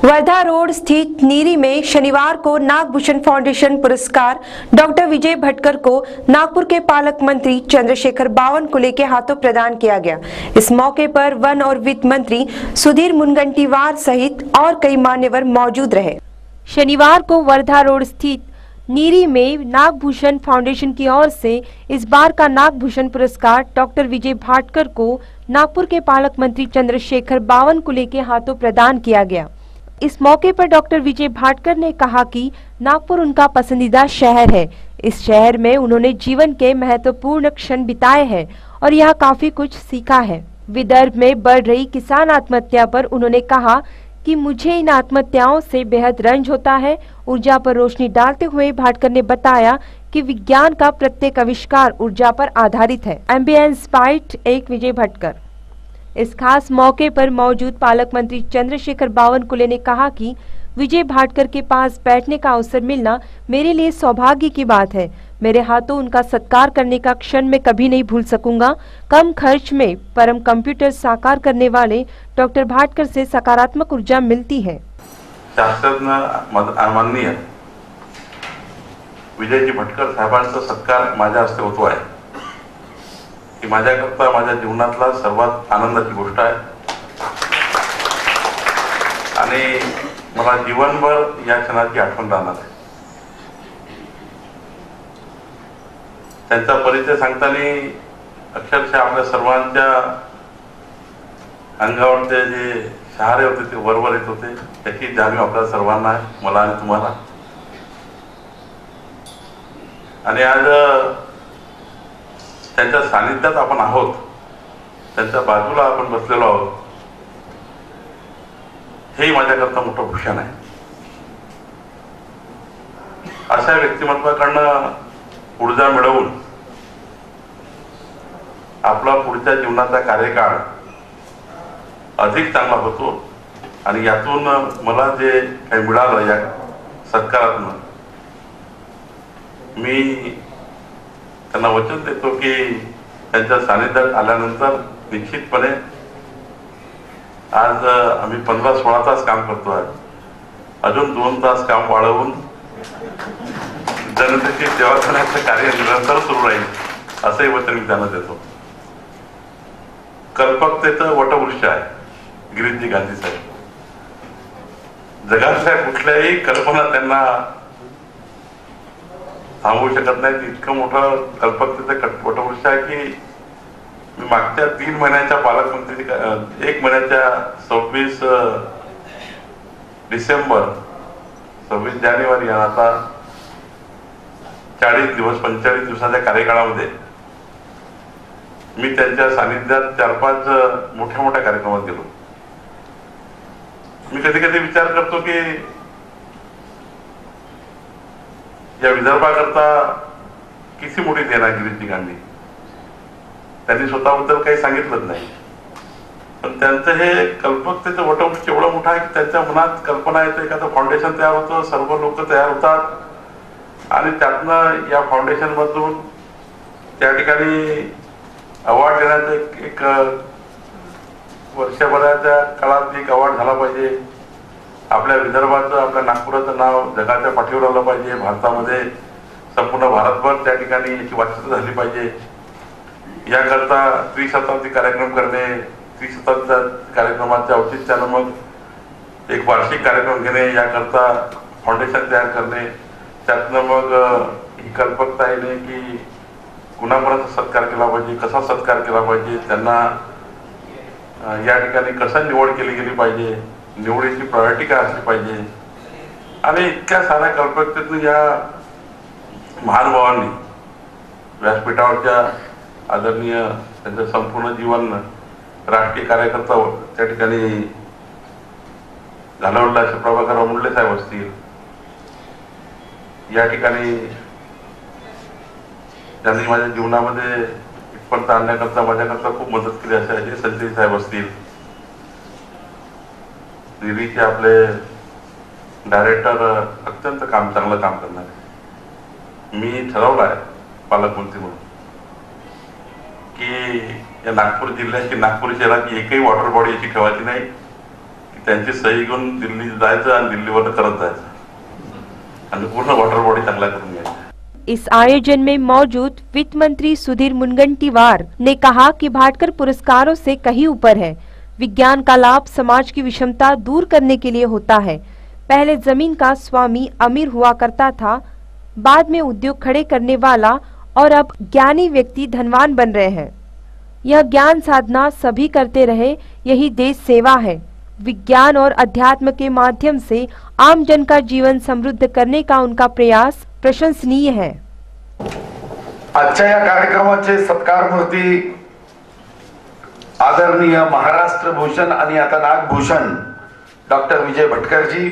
Wardha road स्थित नीरी में शनिवार को नागभूषण फाउंडेशन पुरस्कार डॉक्टर विजय भटकर को नागपुर के पालक मंत्री चंद्रशेखर बावनकुले के हाथों प्रदान किया गया। इस मौके पर वन और वित्त मंत्री सुधीर मुनगंटीवार सहित और कई मान्यवर मौजूद रहे। शनिवार को वर्धा रोड स्थित नीरी में नागभूषण फाउंडेशन की ओर से इस बार का नागभूषण पुरस्कार डॉक्टर विजय भाटकर को नागपुर के पालक मंत्री चंद्रशेखर बावनकुले के हाथों प्रदान किया गया। इस मौके पर डॉक्टर विजय भाटकर ने कहा कि नागपुर उनका पसंदीदा शहर है। इस शहर में उन्होंने जीवन के महत्वपूर्ण क्षण बिताए हैं और यहाँ काफी कुछ सीखा है। विदर्भ में बढ़ रही किसान आत्महत्या पर उन्होंने कहा कि मुझे इन आत्महत्याओं से बेहद रंज होता है। ऊर्जा पर रोशनी डालते हुए भाटकर ने बताया कि विज्ञान का प्रत्येक आविष्कार ऊर्जा पर आधारित है। एम्बियंस बाइट एक विजय भटकर। इस खास मौके पर मौजूद पालक मंत्री चंद्रशेखर बावनकुले ने कहा कि विजय भाटकर के पास बैठने का अवसर मिलना मेरे लिए सौभाग्य की बात है। मेरे हाथों उनका सत्कार करने का क्षण मैं कभी नहीं भूल सकूंगा। कम खर्च में परम कंप्यूटर साकार करने वाले डॉक्टर भाटकर से सकारात्मक ऊर्जा मिलती है। शास्त्रज्ञ माननीय विजयजी भटकर साहेबांचा सत्कार माझ्या हस्ते होतो आहे की माझ्याकरता माझ्या जीवनातला सर्वात आनंदाची गोष्ट आहे आणि मला जीवनभर या क्षणाची आठवण राहणार आहे। त्यांचा परिचय सांगताना अक्षरशः आपल्या सर्वांच्या अंगावरचे जे शहारे होते ते वरवर येत होते, त्याची जाणीव आपल्या सर्वांना आहे, मला आणि तुम्हाला। आणि आज त्यांच्या सानिध्यात आपण आहोत, त्यांच्या बाजूला आपण बसलेलो आहोत, हे माझ्याकरता मोठं भूषण आहे। अशा व्यक्तिमत्वाकडनं ऊर्जा मिळवून आपला पुढच्या जीवनाचा कार्यकाळ अधिक चांगला होतो आणि यातून मला जे काही मिळालं या सत्कारातून मी त्यांना वचन देतो की त्यांच्या सानिध्यात आल्यानंतर निश्चितपणे आज आम्ही 15-16 तास काम करतो आहे, अजून 2 तास काम वाढवून जनतेची सेवा करण्याचं कार्य निरंतर सुरू राहील असंही वचन मी त्यांना देतो। कल्पकतेचं वटवृक्ष आहे गिरीशजी गांधी साहेब। जगातल्या कुठल्याही कल्पना त्यांना थांबवू शकत नाही। इतकं मोठं कल्पकतेचं वटवृक्ष आहे की मी मागच्या 3 महिन्याच्या पालकमंत्री 1 महिन्याच्या 26 डिसेंबर 26 जानेवारी या आता 40 दिवस 45 दिवसाच्या कार्यकाळामध्ये मी त्यांच्या सानिध्यात 4-5 मोठ्या कार्यक्रमात गेलो। मी कधी कधी विचार करतो की या विदर्भाकरता किती मोठी देणगी गिरीशजी गांधी। त्यांनी स्वतःबद्दल काही सांगितलंच नाही, पण त्यांचं हे कल्पकतेचं वटवृक्ष एवढं मोठं आहे की त्यांच्या मनात कल्पना येते, एखादं फाउंडेशन तयार होतं, सर्व लोक तयार होतात आणि त्यातनं या फाउंडेशन मधून त्या ठिकाणी अवॉर्ड देण्याचं एक वर्षभराच्या काळात एक अवॉर्ड झाला पाहिजे। आपल्या विदर्भाचं, आपल्या नागपुराचं नाव जगाच्या पाठीवर आलं पाहिजे, भारतामध्ये संपूर्ण भारतभर त्या ठिकाणी याची वाच्यता झाली पाहिजे। याकरता त्रिशताब्दी कार्यक्रम करणे, त्रिशताब्दी कार्यक्रमाच्या औचित्यानं मग एक वार्षिक कार्यक्रम घेणे, याकरता फाउंडेशन तयार करणे, त्यातनं मग ही कल्पकता येणे की कुणापर्यंत सत्कार केला पाहिजे, कसा सत्कार केला पाहिजे, त्यांना या ठिकाणी कसं निवड केली गेली पाहिजे, निवडीची प्रायोरिटी काय असली पाहिजे आणि इतक्या साऱ्या कल्पकतेतून या महानुभावांनी व्यासपीठावरच्या आदरणीय त्यांचं संपूर्ण जीवन राष्ट्रीय कार्यकर्ता त्या ठिकाणी घालवलं असे प्रभाकरराव मुंडले साहेब असतील, या ठिकाणी त्यांनी माझ्या जीवनामध्ये इथपर्यंत आणण्याकरता माझ्याकरता खूप मदत केली असे अजय संचेती साहेब असतील, नीरीचे आपले डायरेक्टर अत्यंत चांगलं काम करणार। मी ठरवलं आहे पालकमंत्री म्हणून की या नागपूर जिल्ह्याची, नागपूर शहराची एकही वॉटर बॉडी अशी ठेवायची नाही त्यांची सही घेऊन दिल्ली जायचं आणि दिल्लीवर करत जायचं आणि पूर्ण वॉटर बॉडी चांगला करून घ्यायचा। इस आयोजन में मौजूद वित्त मंत्री सुधीर मुनगंटीवार ने कहा कि भाटकर पुरस्कारों से कहीं ऊपर है। विज्ञान का लाभ समाज की विषमता दूर करने के लिए होता है। पहले जमीन का स्वामी अमीर हुआ करता था, बाद में उद्योग खड़े करने वाला और अब ज्ञानी व्यक्ति धनवान बन रहे हैं। यह ज्ञान साधना सभी करते रहे, यही देश सेवा है। विज्ञान और अध्यात्म के माध्यम से आम जन का जीवन समृद्ध करने का उनका प्रयास प्रशंसनीय है। आजच्या या कार्यक्रमाचे सत्कार मूर्ती आदरणीय महाराष्ट्र भूषण आणि आता नागभूषण डॉक्टर विजय भटकर जी,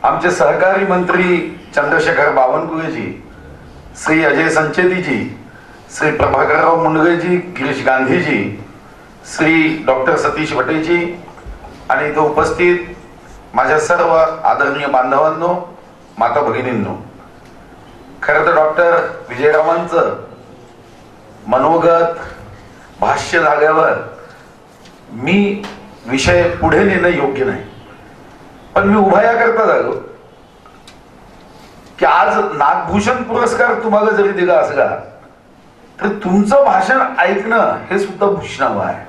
आमचे सहकारी मंत्री चंद्रशेखर बावनकुळे जी, श्री अजय संचेती जी, श्री प्रभाकरराव मुंडगे जी, गिरीश गांधी जी, श्री डॉक्टर सतीश वटे जी आणि इथे उपस्थित माझ्या सर्व आदरणीय बांधवांनो, माता भगिनींनो, खरं तर डॉक्टर विजयरावांचं मनोगत भाष्य झाल्यावर मी विषय पुढे नेणं योग्य नाही, पण मी उभा याकरता झालो की आज नागभूषण पुरस्कार तुम्हाला जरी दिला असला तर तुमचं भाषण ऐकणं हे सुद्धा भूषणावं आहे।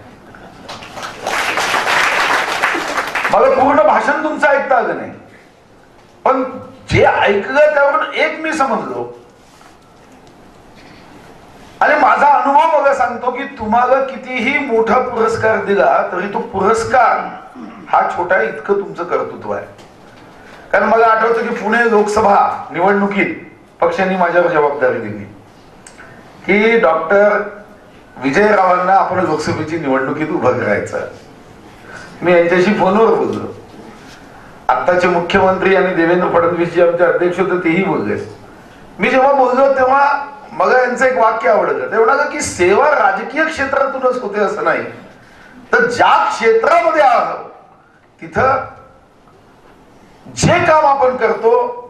मला पूर्ण भाषण तुमचं ऐकता आलं नाही, पण जे ऐकलं त्यावरून एक मी समजलो आणि माझा अनुभव मला सांगतो की तुम्हाला कितीही मोठा पुरस्कार दिला तरी तो पुरस्कार हा छोटा इतकं तुमचं कर्तृत्व आहे। कारण मला आठवतं की पुणे लोकसभा निवडणुकीत पक्षांनी माझ्यावर जबाबदारी दिली की डॉक्टर विजयरावांना आपण लोकसभेची निवडणुकीत उभं करायचं। मी यांच्याशी फोनवर बोललो, आत्ताचे मुख्यमंत्री आणि देवेंद्र फडणवीस जे आमचे अध्यक्ष होते तेही बोलले। मी जेव्हा बोललो तेव्हा मला यांचं एक वाक्य आवडलं, ते म्हणाले की सेवा राजकीय क्षेत्रातूनच होते असं नाही, तर ज्या क्षेत्रामध्ये आहोत तिथं जे काम आपण करतो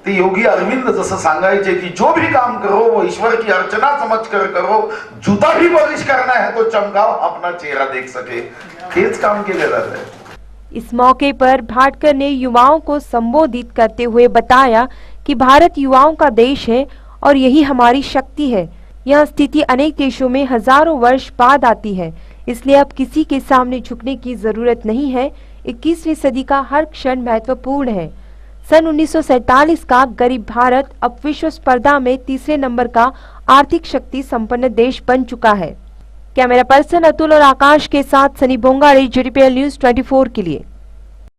ते योगी अरविंद जसं सांगायचे की जो भी काम करो वो ईश्वर की अर्चना समझकर करो, जूता भी पॉलिश करना है तो चमकाओ अपना चेहरा देख सके, हेच काम केले जाते हैं। इस मौके पर भाटकर ने युवाओं को संबोधित करते हुए बताया कि भारत युवाओं का देश है और यही हमारी शक्ति है। यह स्थिति अनेक देशों में हजारों वर्ष बाद आती है, इसलिए अब किसी के सामने झुकने की जरूरत नहीं है। 21वीं सदी का हर क्षण महत्वपूर्ण है। सन 1947 का गरीब भारत अब विश्व स्पर्धा में तीसरे नंबर का आर्थिक शक्ति संपन्न देश बन चुका है। कैमरा पर्सन अतुल और आकाश के साथ सनी बोंगाड़े, JDPL न्यूज 24 के लिए।